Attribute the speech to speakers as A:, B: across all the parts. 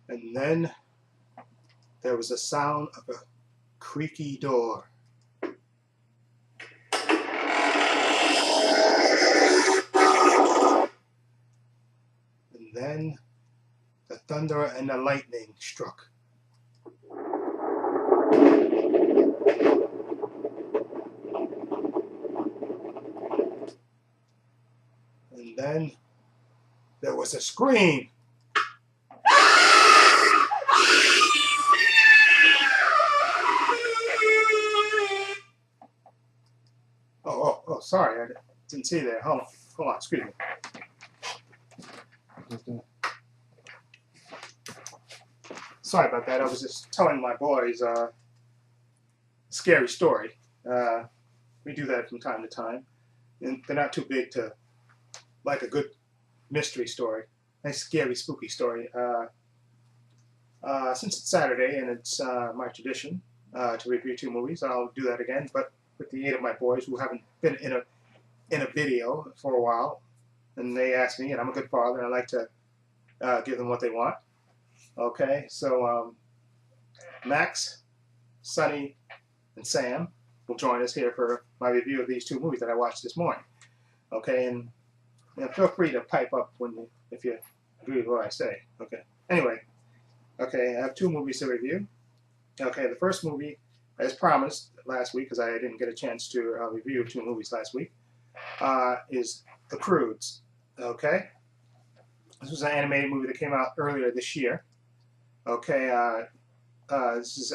A: And then there was a sound of a creaky door. And then the thunder and the lightning struck. And then there was a scream. Oh, sorry, I didn't see that. Hold on, excuse me. Sorry about that. I was just telling my boys a scary story. We do that from time to time. And they're not too big to like a good mystery story. Nice, scary, spooky story. Since it's Saturday and it's my tradition to review 2 movies, I'll do that again, but with the aid of my boys who haven't been in a video for a while. And they ask me, and I'm a good father, and I like to give them what they want. Okay, so Max, Sonny, and Sam will join us here for my review of these 2 movies that I watched this morning. Okay, and feel free to pipe up if you agree with what I say. Okay. Anyway, okay, I have 2 movies to review. Okay, the first movie, as promised last week, because I didn't get a chance to review 2 movies last week, is The Croods. Okay, this was an animated movie that came out earlier this year. Okay, this is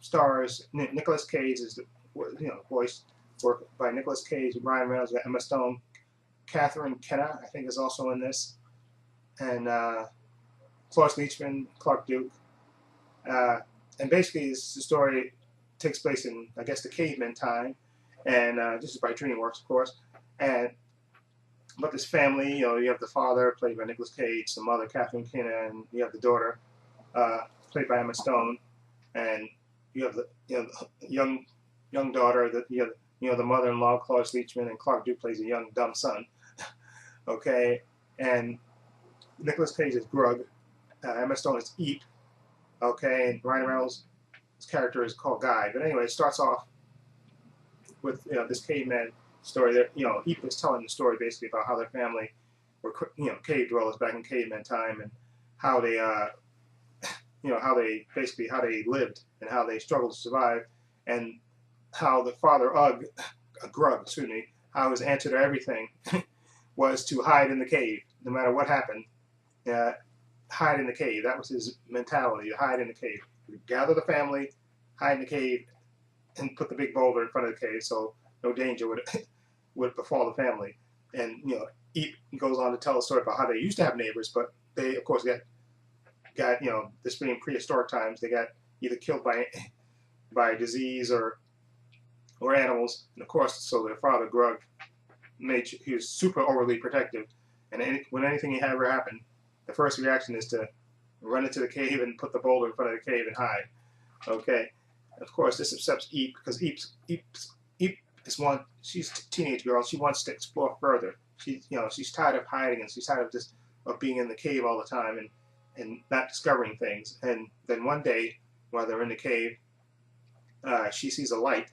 A: stars Nicolas Cage is the voice work by Nicolas Cage, Ryan Reynolds, Emma Stone, Catherine Kenna, I think, is also in this, and Cloris Leachman, Clark Duke, and basically the story takes place in, I guess, the caveman time, and this is by DreamWorks, of course, and but this family, you have the father played by Nicolas Cage, the mother Catherine Kenna, and you have the daughter played by Emma Stone, and you have the young daughter that the mother-in-law Cloris Leachman, and Clark Duke plays a young dumb son. Okay, and Nicolas Cage is Grug, Emma Stone is Eep, okay, and Ryan Reynolds' character is called Guy. But anyway, it starts off with this caveman story that Eep is telling the story basically about how their family were cave dwellers back in caveman time, and how they how they lived and how they struggled to survive, and how the father Grug, excuse me, how his answer to everything was to hide in the cave, no matter what happened. Hide in the cave. That was his mentality, to hide in the cave. Gather the family, hide in the cave, and put the big boulder in front of the cave so no danger would befall the family. And Eep goes on to tell a story about how they used to have neighbors, but they, of course, got this being prehistoric times, they got either killed by disease or animals, and of course, so their father Grug he was super overly protective, and when anything ever happened, the first reaction is to run into the cave and put the boulder in front of the cave and hide. Okay, of course, this upsets Eep because Eep is she's a teenage girl. She wants to explore further. She's tired of hiding, and she's tired of being in the cave all the time and not discovering things. And then one day, while they're in the cave, she sees a light.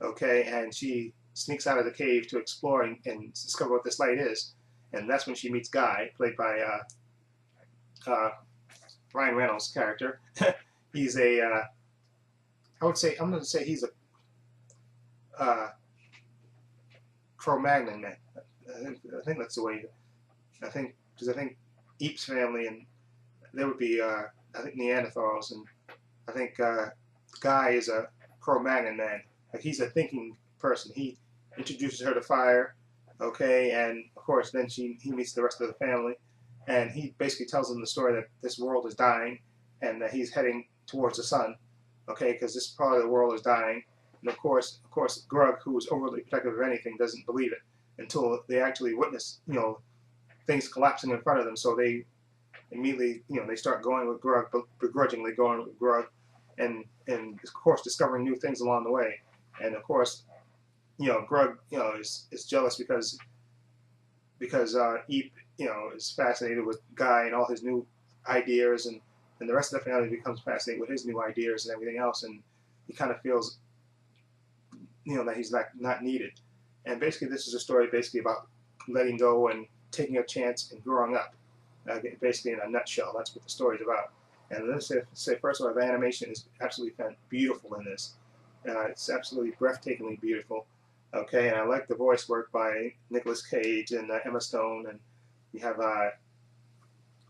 A: Okay, and she sneaks out of the cave to explore and discover what this light is. And that's when she meets Guy, played by Ryan Reynolds' character. He's I'm going to say he's a Cro-Magnon man. I think that's the way. Because I think Eep's family, and they would be I think Neanderthals, and I think Guy is a Cro-Magnon man. Like, he's a thinking person. He introduces her to fire, okay, and of course then he meets the rest of the family, and he basically tells them the story that this world is dying and that he's heading towards the sun, okay, because this part of the world is dying. And of course Grug, who is overly protective of anything, doesn't believe it until they actually witness things collapsing in front of them. So they immediately they start going with Grug, but begrudgingly going with Grug, and of course discovering new things along the way. And of course Grug is jealous because Eep is fascinated with Guy and all his new ideas and and the rest of the family becomes fascinated with his new ideas and everything else, and he kind of feels, that he's not needed. And basically, this is a story basically about letting go and taking a chance and growing up. Basically, in a nutshell, that's what the story's about. And let's say first of all, the animation is absolutely beautiful in this. It's absolutely breathtakingly beautiful. Okay, and I like the voice work by Nicolas Cage and Emma Stone, and you have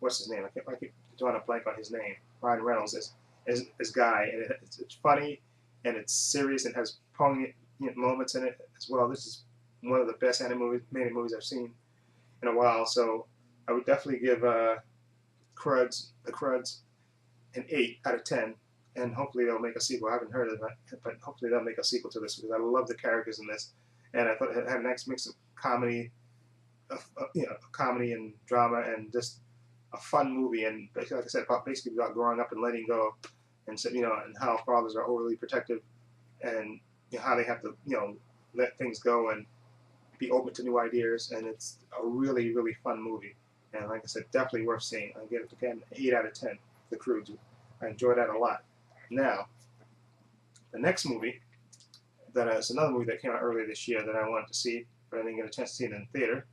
A: what's his name? I keep drawing a blank on his name. Ryan Reynolds is Guy, and it's funny and it's serious and has poignant moments in it as well. This is one of the best animated movies I've seen in a while. So I would definitely give the Croods an 8 out of 10, and hopefully they'll make a sequel. I haven't heard of it, but hopefully they'll make a sequel to this because I love the characters in this, and I thought it had a nice mix of comedy, comedy and drama, and just a fun movie. And basically, like I said, basically about growing up and letting go, and so, and how fathers are overly protective, and how they have to let things go and be open to new ideas. And it's a really fun movie. And like I said, definitely worth seeing. I give it again 8 out of 10. The Croods. I enjoyed that a lot. Now, the next movie that is another movie that came out earlier this year that I wanted to see, but I didn't get a chance to see it in the theater.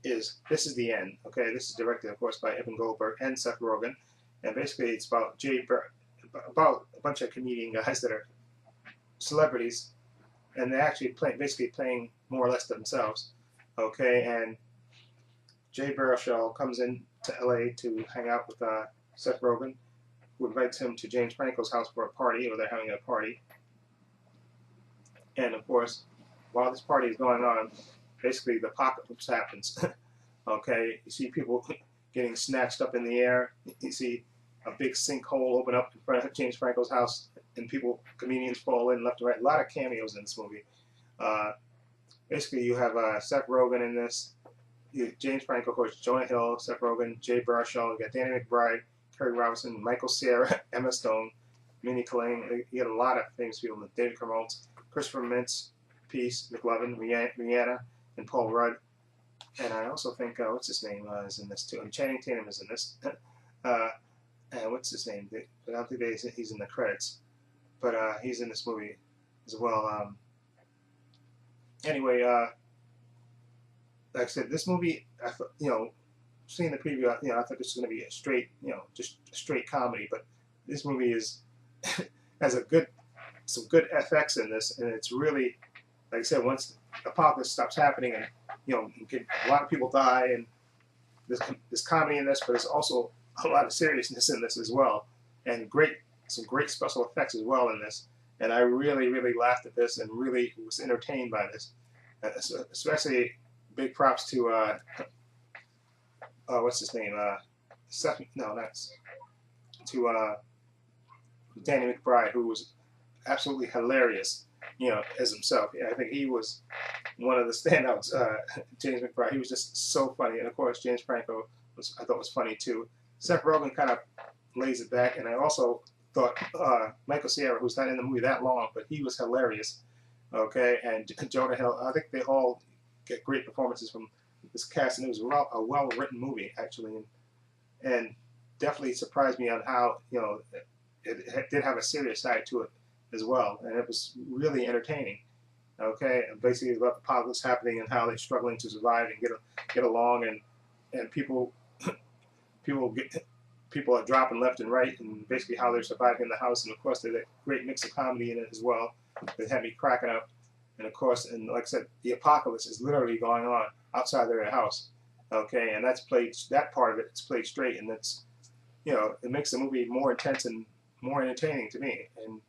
A: Is This Is the End. Okay, this is directed, of course, by Evan Goldberg and Seth Rogen, and basically it's about about a bunch of comedian guys that are celebrities, and they're actually basically playing more or less themselves. Okay, and Jay Baruchel comes in to LA to hang out with Seth Rogen, who invites him to James Franco's house for a party, or they're having a party. And of course, while this party is going on, basically the apocalypse happens. Okay, you see people getting snatched up in the air. You see a big sinkhole open up in front of James Franco's house, and comedians fall in left and right. A lot of cameos in this movie. Basically, you have Seth Rogen in this. James Franco, of course, Jonah Hill, Seth Rogen, Jay Baruchel. You got Danny McBride, Kerry Robinson, Michael Cera, Emma Stone, Minnie Kaling. You got a lot of famous people. David Krumholtz, Christopher Mintz, Peace, McLovin, Rihanna, and Paul Rudd. And I also think what's his name is in this too. And Channing Tatum is in this. And what's his name? I don't think he's in the credits, but he's in this movie as well. Anyway. Like I said, this movie, I thought, seeing the preview, I thought this was going to be a straight, just a straight comedy. But this movie has some good FX in this, and it's really, like I said, once the apocalypse stops happening, and a lot of people die, and there's comedy in this, but there's also a lot of seriousness in this as well, and some great special effects as well in this. And I really laughed at this, and really was entertained by this, especially. Big props to what's his name? To Danny McBride, who was absolutely hilarious, as himself. Yeah, I think he was one of the standouts. James McBride, he was just so funny, and of course James Franco I thought was funny too. Seth Rogen kind of lays it back, and I also thought Michael Cera, who's not in the movie that long, but he was hilarious. Okay, and Jonah Hill. I think they all get great performances from this cast, and it was a well-written movie actually, and definitely surprised me on how it did have a serious side to it as well, and it was really entertaining. Okay, and basically about the apocalypse happening and how they're struggling to survive and get along, and people are dropping left and right, and basically how they're surviving in the house, and of course there's a great mix of comedy in it as well that had me cracking up. And of course, and like I said, the apocalypse is literally going on outside their house. Okay, and that part of it's played straight, and it's it makes the movie more intense and more entertaining to me. And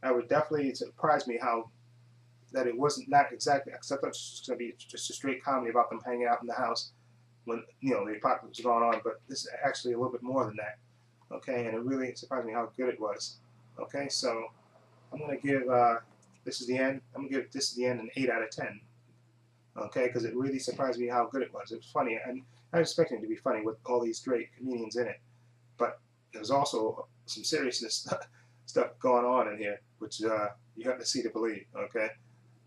A: it surprised me how that it wasn't not exactly, because I thought it was going to be just a straight comedy about them hanging out in the house when the apocalypse was going on, but this is actually a little bit more than that. Okay, and it really surprised me how good it was. Okay, so I'm going to give This Is the End. I'm going to give This Is the End an 8 out of 10. Okay, because it really surprised me how good it was. It was funny, and I was expecting it to be funny with all these great comedians in it, but there's also some seriousness stuff going on in here, which you have to see to believe. Okay,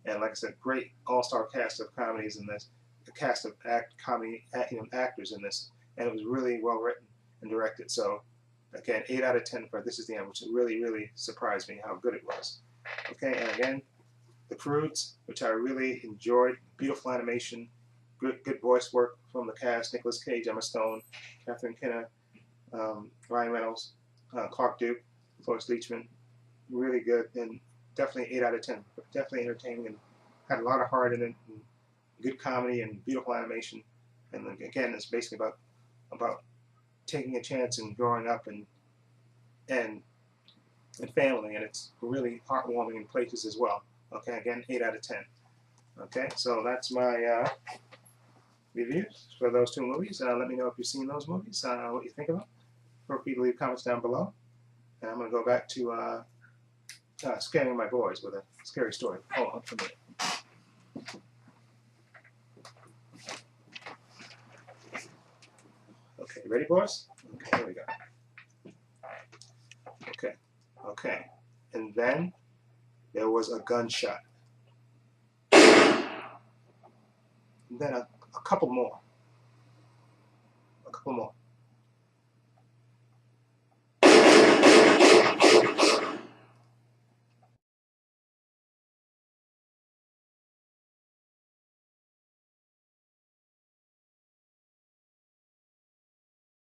A: and like I said, great all-star cast of comedies in this, a cast of actors in this, and it was really well written and directed. So again, 8 out of 10 for This Is the End, which really, really surprised me how good it was. Okay, and again, the Croods, which I really enjoyed. Beautiful animation, good voice work from the cast: Nicolas Cage, Emma Stone, Catherine Kinner, Ryan Reynolds, Clark Duke, Cloris Leachman. Really good, and definitely 8 out of 10. Definitely entertaining, and had a lot of heart in it, and good comedy and beautiful animation. And again, it's basically about taking a chance and growing up and family, and it's really heartwarming in places as well. Okay, again, 8 out of 10. Okay, so that's my reviews for those two movies. Let me know if you've seen those movies, what you think of them. Feel free to leave comments down below. And I'm going to go back to scaring my boys with a scary story. Hold on for a minute. Okay, ready, boys? Okay, here we go. Okay. And then there was a gunshot. And then a couple more.